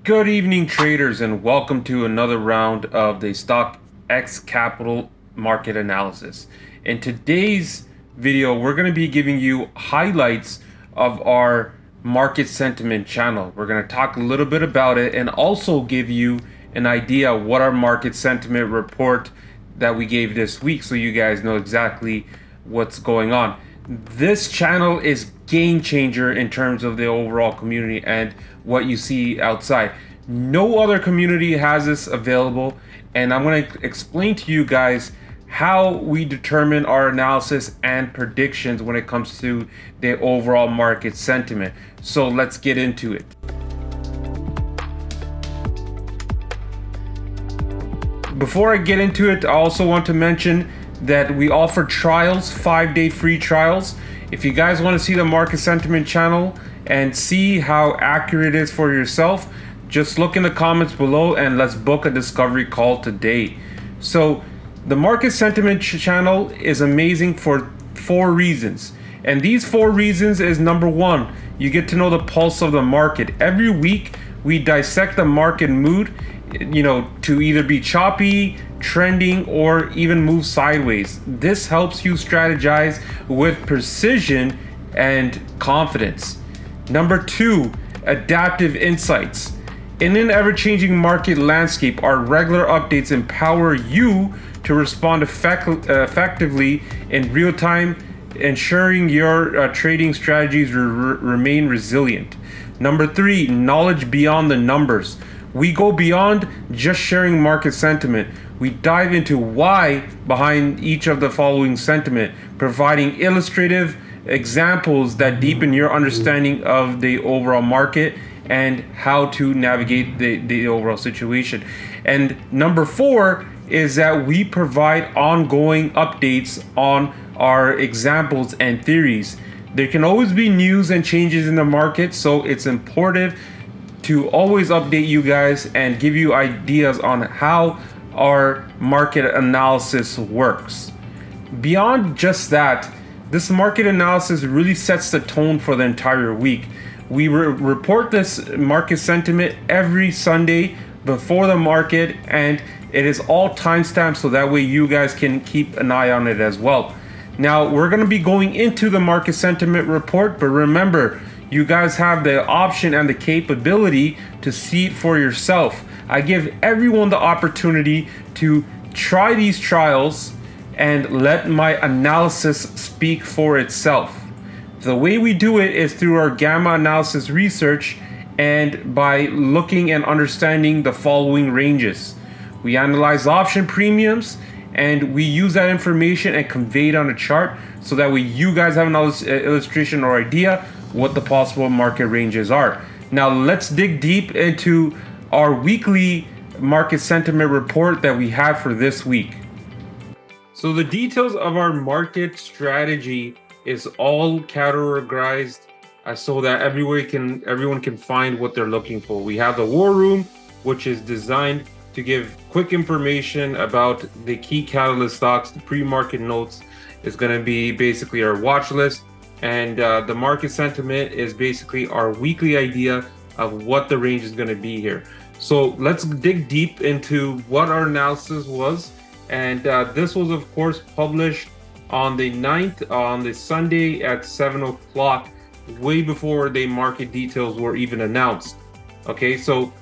Good evening, traders, and welcome to another round of the Stock X Capital Market Analysis. In today's video, we're going to be giving you highlights of our market sentiment channel. We're going to talk a little bit about it and also give you an idea of what our market sentiment report that we gave this week, so you guys know exactly what's going on. This channel is game changer in terms of the overall community and what you see outside. No other community has this available, and I'm going to explain to you guys how we determine our analysis and predictions when it comes to the overall market sentiment. So let's get into it. Before I get into it, I also want to mention that we offer trials, 5-day free trials. If you guys want to see the market sentiment channel and see how accurate it is for yourself, just look in the comments below and let's book a discovery call today. So the market sentiment channel is amazing for 4 reasons. And these 4 reasons is: number 1, you get to know the pulse of the market. Every week we dissect the market mood, to either be choppy, trending, or even move sideways. This helps you strategize with precision and confidence. Number 2, adaptive insights. In an ever-changing market landscape, our regular updates empower you to respond effectively in real time, ensuring your trading strategies remain resilient. Number 3, knowledge beyond the numbers. We go beyond just sharing market sentiment. We dive into why behind each of the following sentiment, providing illustrative examples that deepen your understanding of the overall market and how to navigate the overall situation. And number 4 is that we provide ongoing updates on our examples and theories. There can always be news and changes in the market, so it's important to always update you guys and give you ideas on how our market analysis works. Beyond just that, this market analysis really sets the tone for the entire week. We report this market sentiment every Sunday before the market, and it is all timestamped so that way you guys can keep an eye on it as well. Now, we're going to be going into the market sentiment report, but remember, you guys have the option and the capability to see it for yourself. I give everyone the opportunity to try these trials and let my analysis speak for itself. The way we do it is through our gamma analysis research and by looking and understanding the following ranges. We analyze option premiums and we use that information and convey it on a chart so that way you guys have an illustration or idea what the possible market ranges are. Now let's dig deep into our weekly market sentiment report that we have for this week. So the details of our market strategy is all categorized so that everyone can find what they're looking for. We have the war room, which is designed to give quick information about the key catalyst stocks. The pre-market notes is going to be basically our watch list. And the market sentiment is basically our weekly idea of what the range is going to be here. So let's dig deep into what our analysis was. And this was, of course, published on the 9th, on the Sunday at 7 o'clock, way before the market details were even announced. Okay, so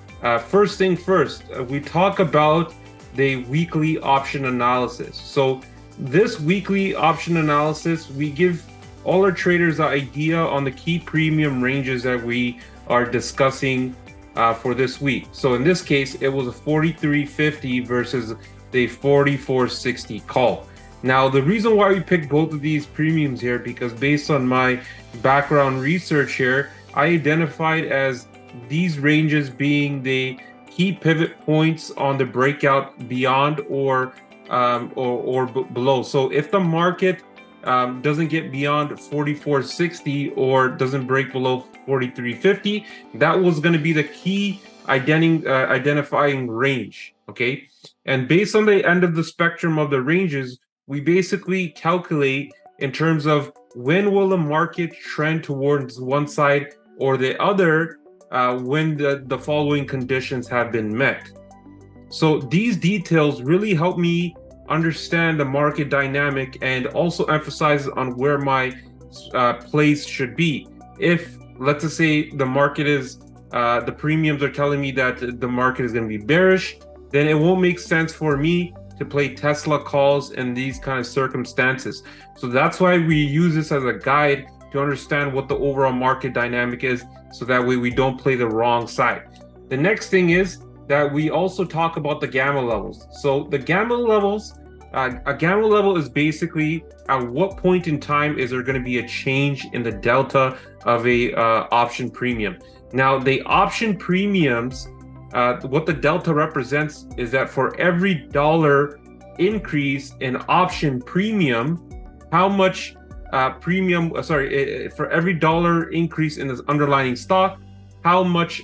first thing first, we talk about the weekly option analysis. So this weekly option analysis, we give all our traders an idea on the key premium ranges that we are discussing for this week. So in this case, it was a 43.50 versus the 44.60 call. Now, the reason why we picked both of these premiums here, because based on my background research here, I identified as these ranges being the key pivot points on the breakout beyond or below. So if the market doesn't get beyond 44.60 or doesn't break below 43.50, that was going to be the key identifying range. Okay, and based on the end of the spectrum of the ranges, we basically calculate in terms of when will the market trend towards one side or the other when the following conditions have been met. So these details really help me understand the market dynamic and also emphasize on where my plays should be. If, let's just say, the market is the premiums are telling me that the market is going to be bearish, then it won't make sense for me to play Tesla calls in these kind of circumstances. So that's why we use this as a guide to understand what the overall market dynamic is, so that way we don't play the wrong side. The next thing is that we also talk about the gamma levels. So the gamma levels, a gamma level is basically at what point in time is there going to be a change in the delta of a option premium. Now the option premiums, what the delta represents is that for every dollar increase in option premium, how much for every dollar increase in this underlying stock, how much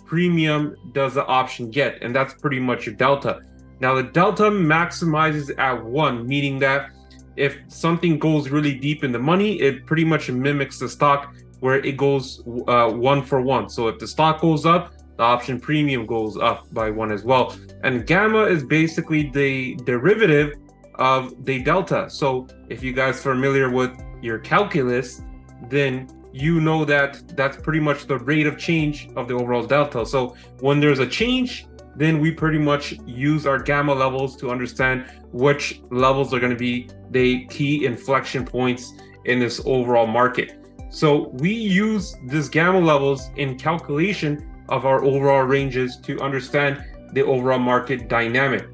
premium does the option get? And that's pretty much your delta. Now the delta maximizes at 1, meaning that if something goes really deep in the money, it pretty much mimics the stock where it goes 1 for 1. So if the stock goes up, the option premium goes up by 1 as well. And gamma is basically the derivative of the delta. So if you guys are familiar with your calculus, then you know that that's pretty much the rate of change of the overall delta. So when there's a change, then we pretty much use our gamma levels to understand which levels are going to be the key inflection points in this overall market. So we use this gamma levels in calculation of our overall ranges to understand the overall market dynamic.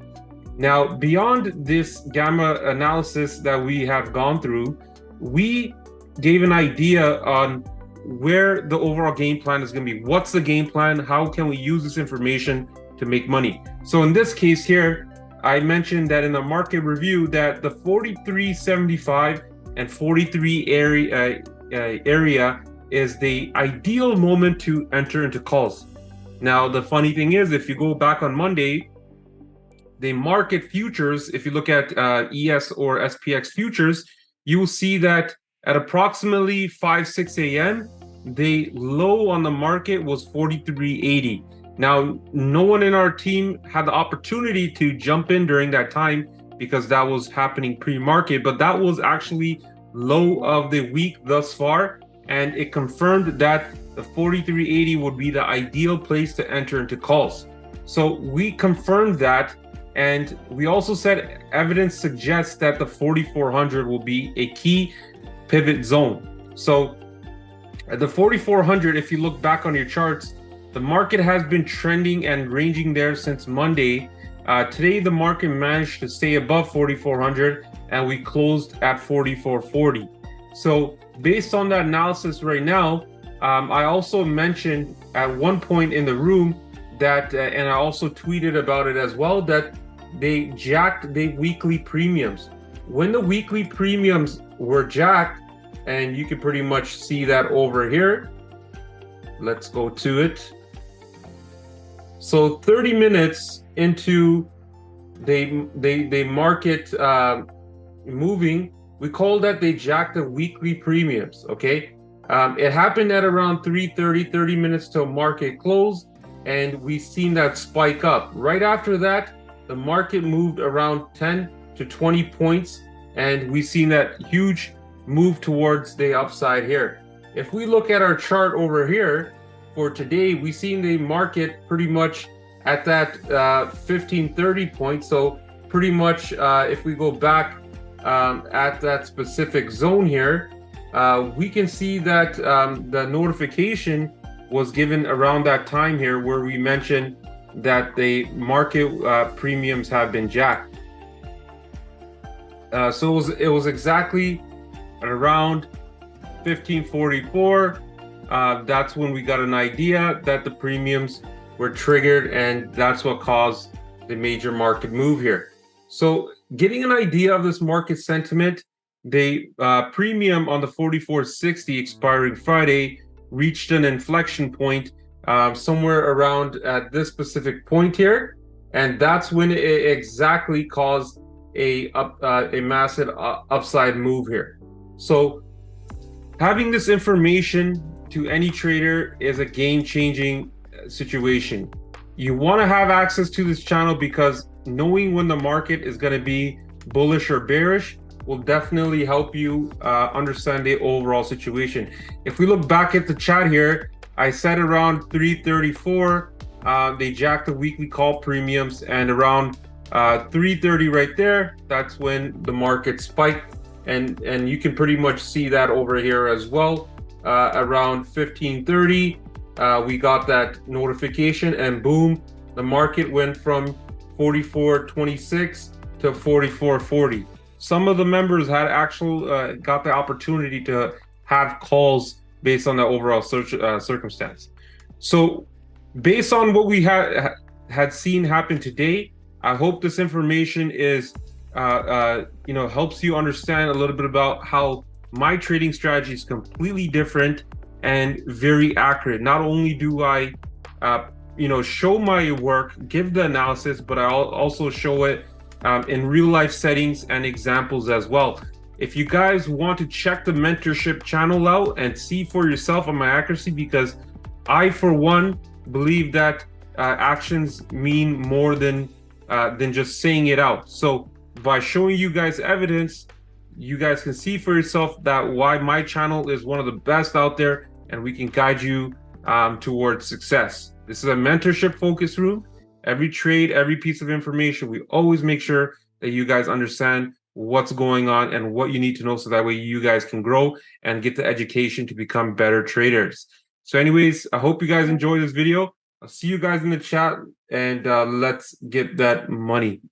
Now, beyond this gamma analysis that we have gone through, we gave an idea on where the overall game plan is going to be. What's the game plan? How can we use this information to make money? So in this case here, I mentioned that in the market review that the 43.75 and 43 area is the ideal moment to enter into calls. Now, the funny thing is, if you go back on Monday, the market futures, if you look at ES or SPX futures, you will see that at approximately 5-6 a.m., the low on the market was 43.80. Now, no one in our team had the opportunity to jump in during that time because that was happening pre-market, but that was actually low of the week thus far, and it confirmed that the 43.80 would be the ideal place to enter into calls. So we confirmed that, and we also said evidence suggests that the 4,400 will be a key pivot zone. So at the 4,400, if you look back on your charts, the market has been trending and ranging there since Monday. Today, the market managed to stay above 4,400 and we closed at 4,440. So based on that analysis right now, I also mentioned at one point in the room that, and I also tweeted about it as well, that they jacked the weekly premiums. When the weekly premiums were jacked, and you can pretty much see that over here. Let's go to it. So 30 minutes into the market moving, we call that they jacked the weekly premiums, okay? It happened at around 3:30, 30 minutes till market close, and we've seen that spike up. Right after that, the market moved around 10 to 20 points, and we've seen that huge move towards the upside here. If we look at our chart over here for today, we've seen the market pretty much at that 1530 point. So pretty much if we go back at that specific zone here, we can see that the notification was given around that time here where we mentioned that the market premiums have been jacked. So it was exactly at around 1544. That's when we got an idea that the premiums were triggered, and that's what caused the major market move here. So getting an idea of this market sentiment, the premium on the 44.60 expiring Friday reached an inflection point somewhere around at this specific point here, and that's when it exactly caused a massive upside move here. So having this information to any trader is a game-changing situation. You want to have access to this channel because knowing when the market is going to be bullish or bearish will definitely help you understand the overall situation. If we look back at the chart here, I said around 334, they jacked the weekly call premiums, and around 330 right there, that's when the market spiked. And you can pretty much see that over here as well. Around 1530, we got that notification, and boom, the market went from 44.26 to 44.40. Some of the members had got the opportunity to have calls based on the overall circumstance. So based on what we had seen happen today, I hope this information is helps you understand a little bit about how my trading strategy is completely different and very accurate. Not only do I show my work, give the analysis, but I'll also show it in real life settings and examples as well. If you guys want to check the mentorship channel out and see for yourself on my accuracy, because I, for one, believe that actions mean more than just saying it out. So by showing you guys evidence, you guys can see for yourself that why my channel is one of the best out there, and we can guide you towards success. This is a mentorship focus room. Every trade, every piece of information, we always make sure that you guys understand what's going on and what you need to know, so that way you guys can grow and get the education to become better traders. So anyways, I hope you guys enjoyed this video. I'll see you guys in the chat, and let's get that money.